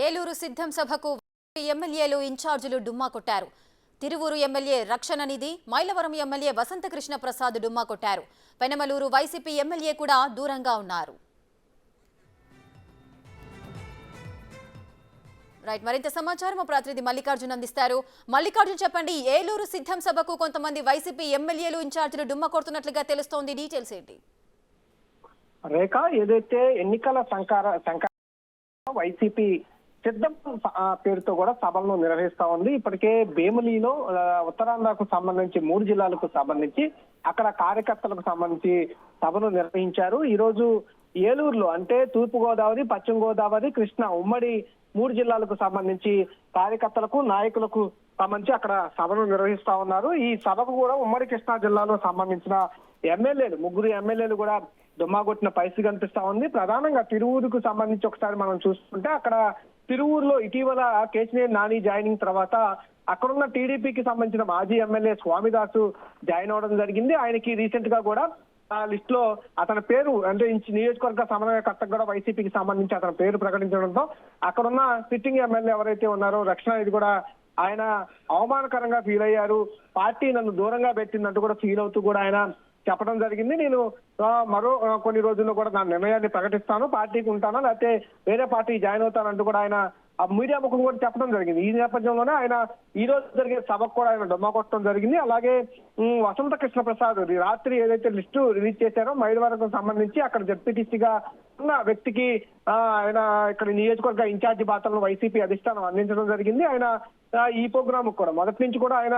ఏలూరు సిద్ధం సభకు ఎమ్మెల్యేలు ఇన్ఛార్జీలు డుమ్మా కొట్టారు. తిరువూరు ఎమ్మెల్యే రక్షణ నిధి, మైలవరం ఎమ్మెల్యే వసంతకృష్ణ ప్రసాద్ డుమ్మా కొట్టారు. పెనమలూరు వైసీపీ ఎమ్మెల్యే కూడా దూరంగా ఉన్నారు. రైట్, మరింత సమాచారం మా ప్రతినిధి మల్లికార్జున్ అందిస్తారు. మల్లికార్జున్, చెప్పండి, ఏలూరు సిద్ధం సభకు కొంతమంది వైసీపీ ఎమ్మెల్యేలు ఇన్ఛార్జీలు డుమ్మా కొడుతున్నట్లుగా తెలుస్తోంది. డీటెయిల్స్ ఏంటి? రేఖ, ఏదైతే ఎన్నికల వైసీపీ సిద్ధం పేరుతో కూడా సభలను నిర్వహిస్తా ఉంది. ఇప్పటికే భీమిలిలో ఉత్తరాంధ్రకు సంబంధించి 3 జిల్లాలకు సంబంధించి అక్కడ కార్యకర్తలకు సంబంధించి సభను నిర్వహించారు. ఈ రోజు ఏలూరులో అంటే తూర్పు గోదావరి, పశ్చిమ గోదావరి, కృష్ణా ఉమ్మడి 3 జిల్లాలకు సంబంధించి కార్యకర్తలకు, నాయకులకు సంబంధించి అక్కడ సభను నిర్వహిస్తా ఉన్నారు. ఈ సభకు కూడా ఉమ్మడి కృష్ణా జిల్లాలో సంబంధించిన ఎమ్మెల్యేలు 3 ఎమ్మెల్యేలు కూడా దుమ్మాగొట్టిన పరిస్థితి కనిపిస్తా ఉంది. ప్రధానంగా తిరువూరుకు సంబంధించి ఒకసారి మనం చూసుకుంటే అక్కడ తిరువూరులో ఇటీవల కేశినేని నాని జాయినింగ్ తర్వాత అక్కడున్న టీడీపీకి సంబంధించిన మాజీ ఎమ్మెల్యే స్వామిదాసు జాయిన్ అవడం జరిగింది. ఆయనకి రీసెంట్ గా కూడా ఆ లిస్ట్ లో అతని పేరు అంటే నియోజకవర్గ సమన్వయకర్తకు కూడా వైసీపీకి సంబంధించి అతని పేరు ప్రకటించడంతో అక్కడున్న సిట్టింగ్ ఎమ్మెల్యే ఎవరైతే ఉన్నారో రక్షణ ఇది కూడా ఆయన అవమానకరంగా ఫీల్ అయ్యారు. పార్టీ నన్ను దూరంగా పెట్టిందంటూ కూడా ఫీల్ అవుతూ కూడా ఆయన చెప్పడం జరిగింది. నేను మరో కొన్ని రోజుల్లో కూడా నా నిర్ణయాన్ని ప్రకటిస్తాను, పార్టీకి ఉంటాను, లేకపోతే వేరే పార్టీ జాయిన్ అవుతానంటూ కూడా ఆయన మీడియా ముఖం కూడా చెప్పడం జరిగింది. ఈ నేపథ్యంలోనే ఆయన ఈ రోజు జరిగే సభకు కూడా ఆయన డుమ్మా కొట్టడం జరిగింది. అలాగే వసంత కృష్ణ ప్రసాద్ రాత్రి ఏదైతే లిస్టు రిలీజ్ చేశారో మైలవరకు సంబంధించి అక్కడ జడ్పీటీసీగా ఉన్న వ్యక్తికి ఆయన ఇక్కడ నియోజకవర్గ ఇన్ఛార్జి బాధ్యతలను వైసీపీ అధిష్టానం అందించడం జరిగింది. ఆయన ఈ ప్రోగ్రామ్ కూడా మొదటి నుంచి కూడా ఆయన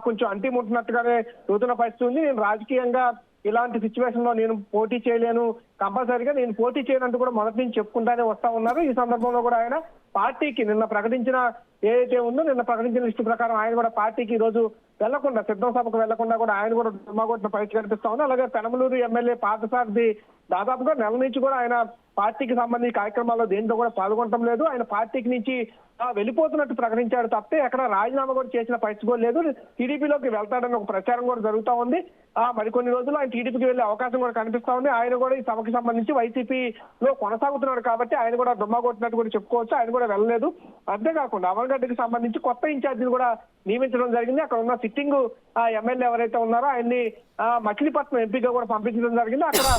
కొంచెం అంటిముట్టినట్టుగానే చూతున్న పరిస్థితి ఉంది. నేను రాజకీయంగా ఇలాంటి సిచ్యువేషన్ లో నేను పోటీ చేయలేను, కంపల్సరీగా నేను పోటీ చేయనంటూ కూడా మొదటి నుంచి చెప్పుకుంటానే వస్తా ఉన్నారు. ఈ సందర్భంలో కూడా ఆయన పార్టీకి నిన్న ప్రకటించిన ఏదైతే ఉందో నిన్న ప్రకటించిన లిస్టు ప్రకారం ఆయన కూడా పార్టీకి ఈ రోజు వెళ్లకుండా, సిద్ధం సభకు వెళ్లకుండా కూడా ఆయన కూడా దుమ్మాగొట్టిన పరిస్థితి కనిపిస్తా ఉంది. అలాగే పెనమలూరు ఎమ్మెల్యే పార్థసారథి దాదాపుగా నెల నుంచి కూడా ఆయన పార్టీకి సంబంధించి కార్యక్రమాల్లో దేంట్లో కూడా పాల్గొనడం లేదు. ఆయన పార్టీకి నుంచి వెళ్ళిపోతున్నట్టు ప్రకటించాడు తప్పితే ఎక్కడ రాజీనామా కూడా చేసిన పరిస్థితి కూడా లేదు. టీడీపీలోకి వెళ్తాడని ఒక ప్రచారం కూడా జరుగుతూ ఉంది. మరికొన్ని రోజుల్లో ఆయన టీడీపీకి వెళ్లే అవకాశం కూడా కనిపిస్తా ఉంది. ఆయన కూడా ఈ సభకి సంబంధించి వైసీపీలో కొనసాగుతున్నాడు కాబట్టి ఆయన కూడా దుమ్మా కొట్టినట్టు కూడా చెప్పుకోవచ్చు. ఆయన కూడా వెళ్ళలేదు. అంతేకాకుండా అమర్గడ్డకి సంబంధించి కొత్త ఇన్ఛార్జీలు కూడా నియమించడం జరిగింది. అక్కడ ఉన్న సిట్టింగ్ ఎమ్మెల్యే ఎవరైతే ఉన్నారో ఆయన్ని మచిలీపట్నం ఎంపీగా కూడా పంపించడం జరిగింది. అక్కడ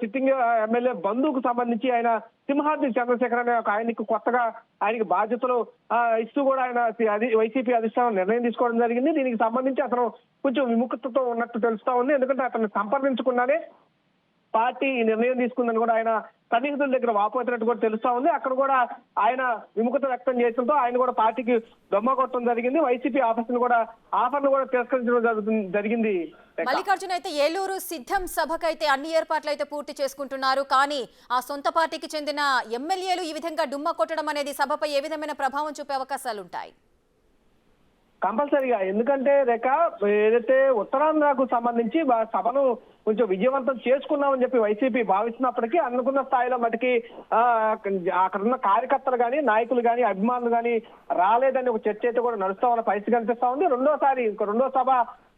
సిట్టింగ్ ఎమ్మెల్యే బంధువుకు సంబంధించి ఆయన సింహాద్రి చంద్రశేఖర్ అనే ఒక ఆయనకు కొత్తగా ఆయనకి బాధ్యతలు ఇస్తూ కూడా ఆయన వైసీపీ అధిష్టానం నిర్ణయం తీసుకోవడం జరిగింది. దీనికి సంబంధించి అతను కొంచెం విముఖతతో ఉన్నట్టు తెలుస్తా ఉంది. ఎందుకంటే అతన్ని సంప్రదించకుండానే పార్టీ ఈ నిర్ణయం తీసుకుందని కూడా ఆయన సన్నిహితుల దగ్గర వాపోతున్నట్టు కూడా తెలుస్తా ఉంది. అక్కడ కూడా ఆయన విముఖత వ్యక్తం చేయడంతో ఆయన కూడా పార్టీకి దొమ్మ కొట్టడం జరిగింది. వైసీపీ ఆఫర్ను కూడా తిరస్కరించడం జరిగింది. మల్లికార్జున్, అయితే ఏలూరు సిద్ధం సభకైతే అన్ని ఏర్పాట్లు అయితే పూర్తి చేసుకుంటున్నారు. కానీ ఆ సొంత పార్టీకి చెందిన ఎమ్మెల్యేలు ఈ విధంగా డుమ్మ కొట్టడం అనేది సభపై ఏ విధమైన ప్రభావం చూపే అవకాశాలు ఉంటాయి? కంపల్సరీగా, ఎందుకంటే రేఖ ఏదైతే ఉత్తరాంధ్రకు సంబంధించి సభను కొంచెం విజయవంతం చేసుకున్నామని చెప్పి వైసీపీ భావిస్తున్నప్పటికీ అనుకున్న స్థాయిలో మటుకి అక్కడ ఉన్న కార్యకర్తలు కానీ, నాయకులు కానీ, అభిమానులు కానీ రాలేదని ఒక చర్చ అయితే కూడా నడుస్తా ఉన్న పరిస్థితి కనిపిస్తా ఉంది. రెండో సభ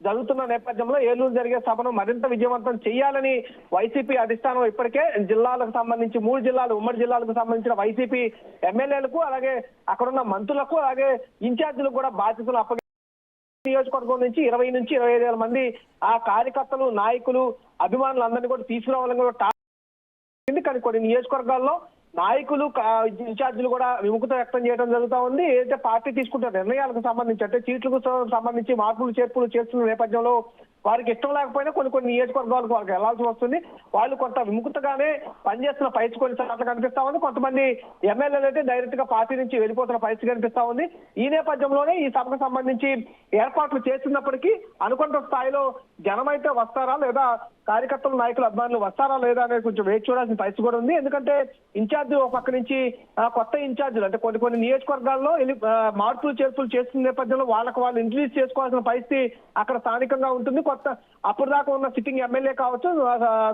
జరుగుతున్న నేపథ్యంలో ఏలూరు జరిగే సభను మరింత విజయవంతం చేయాలని వైసీపీ అధిష్టానం ఇప్పటికే జిల్లాలకు సంబంధించి 3 జిల్లాలు, ఉమ్మడి జిల్లాలకు సంబంధించిన వైసీపీ ఎమ్మెల్యేలకు, అలాగే అక్కడున్న మంత్రులకు, అలాగే ఇన్ఛార్జీలకు కూడా బాధ్యతలు నియోజకవర్గం నుంచి 20 నుంచి 25,000 మంది ఆ కార్యకర్తలు, నాయకులు, అభిమానులు అందరినీ కూడా తీసుకురావాలని కూడా కానీ కొన్ని నియోజకవర్గాల్లో నాయకులు, ఇన్ఛార్జీలు కూడా విముఖత వ్యక్తం చేయడం జరుగుతూ ఉంది. ఏదైతే పార్టీ తీసుకుంటున్న నిర్ణయాలకు సంబంధించి అంటే సీట్లకు సంబంధించి మార్పులు చేర్పులు చేస్తున్న నేపథ్యంలో వారికి ఇష్టం లేకపోయినా కొన్ని నియోజకవర్గాలకు వాళ్ళకి వెళ్లాల్సి వస్తుంది. వాళ్ళు కొంత విముఖతగానే పనిచేస్తున్న పరిస్థితి కొన్నిసార్లు కనిపిస్తా ఉంది. కొంతమంది ఎమ్మెల్యేలు అయితే డైరెక్ట్ గా పార్టీ నుంచి వెళ్ళిపోతున్న పరిస్థితి కనిపిస్తా ఉంది. ఈ నేపథ్యంలోనే ఈ సభకు సంబంధించి ఏర్పాట్లు చేస్తున్నప్పటికీ అనుకున్న స్థాయిలో జనం అయితే వస్తారా లేదా, కార్యకర్తలు, నాయకులు, అభిమానులు వస్తారా లేదా అనేది కొంచెం వేచి చూడాల్సిన పరిస్థితి కూడా ఉంది. ఎందుకంటే ఇన్ఛార్జ్ ఒక పక్క నుంచి కొత్త ఇన్ఛార్జీలు అంటే కొన్ని నియోజకవర్గాల్లో మార్పులు చేర్పులు చేస్తున్న నేపథ్యంలో వాళ్ళు ఇంట్రడ్యూస్ చేసుకోవాల్సిన పరిస్థితి అక్కడ స్థానికంగా ఉంటుంది. అప్పుడు దాకా ఉన్న సిట్టింగ్ ఎమ్మెల్యే కావచ్చు,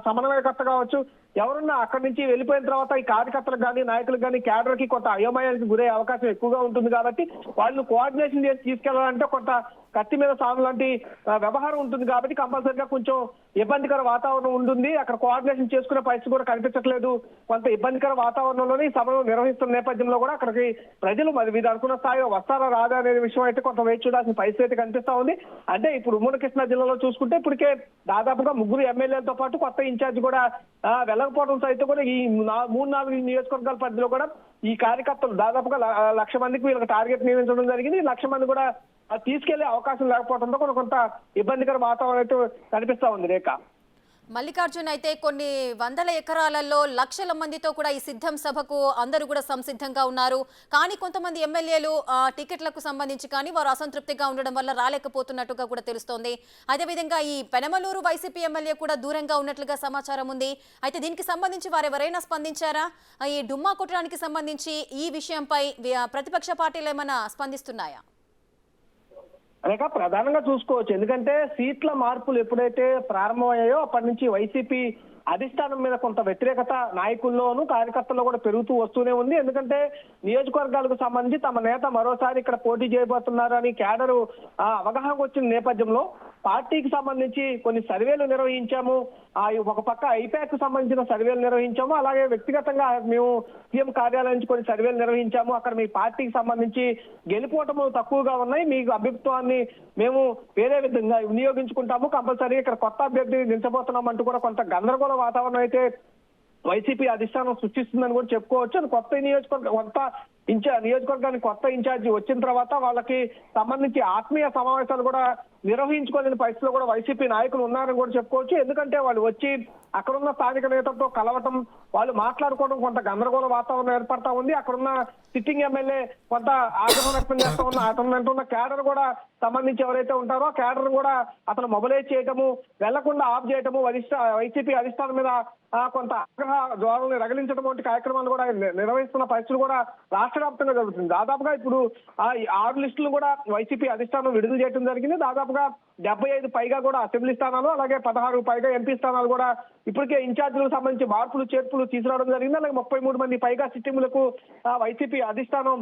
సమన్వయకర్త కావచ్చు, ఎవరున్నా అక్కడి నుంచి వెళ్ళిపోయిన తర్వాత ఈ కార్యకర్తలకు కానీ, నాయకులకు కానీ, క్యాడర్ కి కొంత అయోమయానికి గురయ్యే అవకాశం ఎక్కువగా ఉంటుంది. కాబట్టి వాళ్ళు కోఆర్డినేషన్ చేసి తీసుకెళ్లాలంటే కొంత కత్తి మీద సాగు లాంటి వ్యవహారం ఉంటుంది కాబట్టి కంపల్సరిగా కొంచెం ఇబ్బందికర వాతావరణం ఉంటుంది. అక్కడ కోఆర్డినేషన్ చేసుకునే పరిస్థితి కూడా కనిపించట్లేదు. కొంత ఇబ్బందికర వాతావరణంలోనే ఈ సభను నిర్వహిస్తున్న నేపథ్యంలో కూడా అక్కడికి ప్రజలు మరి వీరు అనుకున్న స్థాయిలో వస్తారా రాదా అనే విషయం అయితే కొంత వేచి చూడాల్సిన పరిస్థితి అయితే కనిపిస్తా ఉంది. అంటే ఇప్పుడు ఉమ్మడి కృష్ణా జిల్లాలో చూసుకుంటే ఇప్పటికే దాదాపుగా 3 ఎమ్మెల్యేలతో పాటు కొత్త ఇన్ఛార్జ్ కూడా వెళ్ళకపోవడం సైతం కూడా ఈ 3-4 నియోజకవర్గాల పరిధిలో కూడా ఈ కార్యకర్తలు దాదాపుగా 1,00,000 మందికి వీళ్ళకి టార్గెట్ నియమించడం జరిగింది. 1,00,000 మంది కూడా తీసుకెళ్లే అవకాశం లేకపోవడంతో కొంత ఇబ్బందికర వాతావరణం అయితే కనిపిస్తా ఉంది రేఖ. మల్లికార్జున్, అయితే కొన్ని వందల ఎకరాలలో లక్షల మందితో కూడా ఈ సిద్ధం సభకు అందరూ కూడా సంసిద్ధంగా ఉన్నారు. కానీ కొంతమంది ఎమ్మెల్యేలు టికెట్లకు సంబంధించి కానీ వారు అసంతృప్తిగా ఉండడం వల్ల రాలేకపోతున్నట్టుగా కూడా తెలుస్తోంది. అదేవిధంగా ఈ పెనమలూరు వైసీపీ ఎమ్మెల్యే కూడా దూరంగా ఉన్నట్లుగా సమాచారం ఉంది. అయితే దీనికి సంబంధించి వారు ఎవరైనా స్పందించారా? ఈ డుమ్మా కొట్టడానికి సంబంధించి ఈ విషయంపై ప్రతిపక్ష పార్టీలు ఏమైనా స్పందిస్తున్నాయా? అనేక ప్రధానంగా చూసుకోవచ్చు. ఎందుకంటే సీట్ల మార్పులు ఎప్పుడైతే ప్రారంభమయ్యాయో అప్పటి నుంచి వైసీపీ అధిష్టానం మీద కొంత వ్యతిరేకత నాయకుల్లోనూ కార్యకర్తల్లో కూడా పెరుగుతూ వస్తూనే ఉంది. ఎందుకంటే నియోజకవర్గాలకు సంబంధించి తమ నేత మరోసారి ఇక్కడ పోటీ చేయబోతున్నారు అని క్యాడరు అవగాహనకు వచ్చిన నేపథ్యంలో పార్టీకి సంబంధించి కొన్ని సర్వేలు నిర్వహించాము. ఒక పక్క ఐపాక్ సంబంధించిన సర్వేలు నిర్వహించాము. అలాగే వ్యక్తిగతంగా మేము సీఎం కార్యాలయం నుంచి కొన్ని సర్వేలు నిర్వహించాము. అక్కడ మీ పార్టీకి సంబంధించి గెలుపోవటము తక్కువగా ఉన్నాయి, మీకు అభిప్రాయాన్ని మేము వేరే విధంగా వినియోగించుకుంటాము, కంపల్సరీ ఇక్కడ కొత్త అభ్యర్థి దించబోతున్నాం అంటూ కూడా కొంత గందరగోళ వాతావరణం అయితే వైసీపీ అధిష్టానం సృష్టిస్తుందని కూడా చెప్పుకోవచ్చు. అది కొత్త నియోజకవర్గానికి కొత్త ఇన్ఛార్జి వచ్చిన తర్వాత వాళ్ళకి సంబంధించి ఆత్మీయ సమావేశాలు కూడా నిర్వహించుకోలేని పరిస్థితిలో కూడా వైసీపీ నాయకులు ఉన్నారని కూడా చెప్పుకోవచ్చు. ఎందుకంటే వాళ్ళు వచ్చి అక్కడున్న స్థానిక నేతలతో కలవటం, వాళ్ళు మాట్లాడుకోవడం కొంత గందరగోళ వాతావరణం ఏర్పడతా ఉంది. అక్కడున్న సిట్టింగ్ ఎమ్మెల్యే కొంత ఆగ్రహం వ్యక్తం చేస్తా ఉన్న అతను అంటున్న క్యాడర్ కూడా సంబంధించి ఎవరైతే ఉంటారో ఆ క్యాడర్ కూడా అతను మొబలైజ్ చేయటము, వెళ్లకుండా ఆఫ్ చేయటము, వైసీపీ అధిష్టానం మీద కొంత ఆగ్రహ జ్వాలను రగిలించడం వంటి కార్యక్రమాలు కూడా నిర్వహిస్తున్న పరిస్థితులు కూడా రాష్ట్ర వ్యాప్తంగా జరుగుతుంది. దాదాపుగా ఇప్పుడు 6 లిస్టులు కూడా వైసీపీ అధిష్టానం విడుదల చేయడం జరిగింది. దాదాపుగా 75 పైగా కూడా అసెంబ్లీ స్థానాలు, అలాగే 16 పైగా ఎంపీ స్థానాలు కూడా ఇప్పటికే ఇన్ఛార్జీలకు సంబంధించి మార్పులు చేర్పులు తీసుకురావడం జరిగింది. అలాగే 33 మంది పైగా సిట్టింగులకు వైసీపీ అధిష్టానం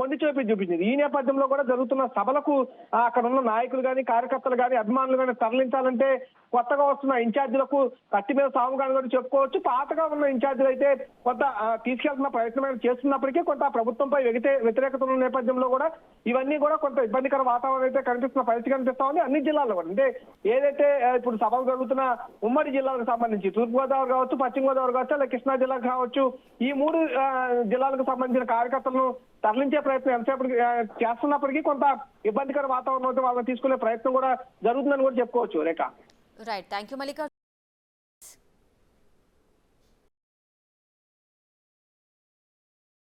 మొండి చూపించింది. ఈ నేపథ్యంలో కూడా జరుగుతున్న సభలకు అక్కడ ఉన్న నాయకులు కానీ, కార్యకర్తలు కానీ, అభిమానులు కానీ తరలించాలంటే కొత్తగా వస్తున్న ఇన్ఛార్జీలకు కత్తి మీద సాగుగా కూడా చెప్పుకోవచ్చు. పాతగా ఉన్న ఇన్ఛార్జీలు అయితే కొంత తీసుకెళ్తున్న ప్రయత్నం చేస్తున్నప్పటికీ కొంత ప్రభుత్వంపై వ్యతిరేకత ఉన్న నేపథ్యంలో కూడా ఇవన్నీ కూడా కొంత ఇబ్బందికర వాతావరణం అయితే కనిపిస్తున్న పరిస్థితి కనిపిస్తా ఉంది అన్ని జిల్లాల్లో కూడా. అంటే ఏదైతే ఇప్పుడు సభలు జరుగుతున్న ఉమ్మడి జిల్లాలకు సంబంధించి తూర్పుగోదావరి కావచ్చు, పశ్చిమ గోదావరి కావచ్చు, అలాగే కృష్ణా జిల్లాకు కావచ్చు, ఈ 3 జిల్లాలకు సంబంధించిన కార్యకర్తలను తరలించే ప్రయత్నం ఎంతసేపటికి చేస్తున్నప్పటికీ కొంత ఇబ్బందికర వాతావరణం అయితే వాళ్ళని తీసుకునే ప్రయత్నం కూడా జరుగుతుందని కూడా చెప్పుకోవచ్చు Rekha. Right, thank you Mallikarjun.